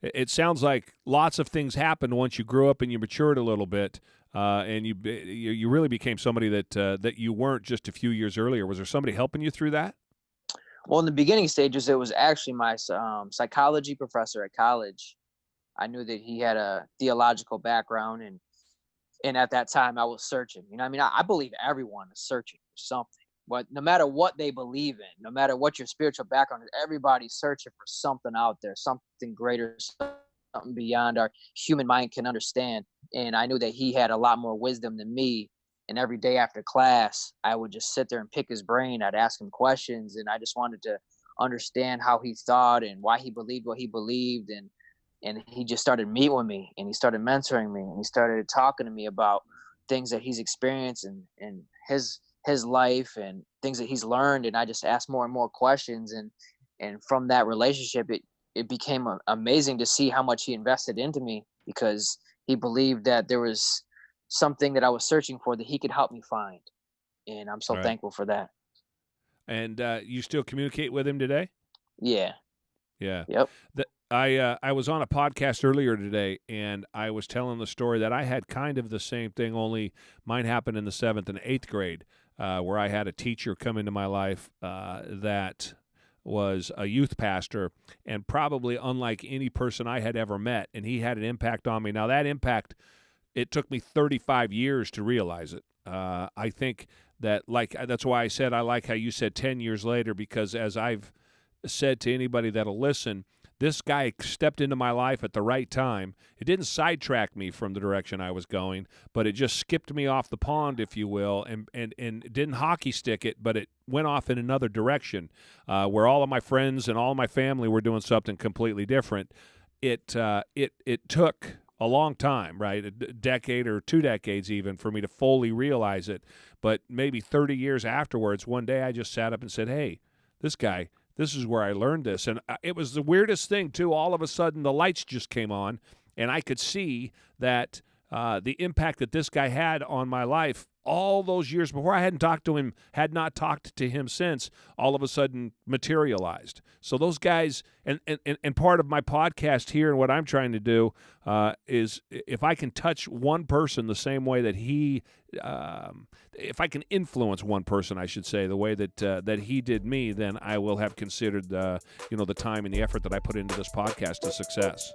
it sounds like lots of things happened once you grew up and you matured a little bit, and you really became somebody that you weren't just a few years earlier. Was there somebody helping you through that? Well, in the beginning stages, it was actually my psychology professor at college. I knew that he had a theological background, and at that time I was searching. I believe everyone is searching for something. But no matter what they believe in, no matter what your spiritual background is, everybody's searching for something out there, something greater, something beyond our human mind can understand. And I knew that he had a lot more wisdom than me. And every day after class, I would just sit there and pick his brain. I'd ask him questions, and I just wanted to understand how he thought and why he believed what he believed. And he just started meeting with me, and he started mentoring me, and he started talking to me about things that he's experienced and his life and things that he's learned. And I just asked more and more questions, and from that relationship, it became amazing to see how much he invested into me, because he believed that there was something that I was searching for that he could help me find. And I'm so All right. thankful for that. And you still communicate with him today? Yeah. Yeah. Yep. I was on a podcast earlier today, and I was telling the story that I had kind of the same thing, only mine happened in the 7th and 8th grade, where I had a teacher come into my life that was a youth pastor, and probably unlike any person I had ever met, and he had an impact on me. Now, that impact, it took me 35 years to realize it. I think that, that's why I said I like how you said 10 years later, because as I've said to anybody that'll listen, this guy stepped into my life at the right time. It didn't sidetrack me from the direction I was going, but it just skipped me off the pond, if you will, and didn't hockey stick it, but it went off in another direction, where all of my friends and all of my family were doing something completely different. It took a long time, right? A decade or 2 decades even, for me to fully realize it. But maybe 30 years afterwards, one day I just sat up and said, hey, this is where I learned this. And it was the weirdest thing, too. All of a sudden, the lights just came on, and I could see that the impact that this guy had on my life all those years before, I had not talked to him since, all of a sudden materialized. So those guys, and part of my podcast here and what I'm trying to do is, if I can touch one person the same way that if I can influence one person, I should say, the way that he did me, then I will have considered the time and the effort that I put into this podcast a success.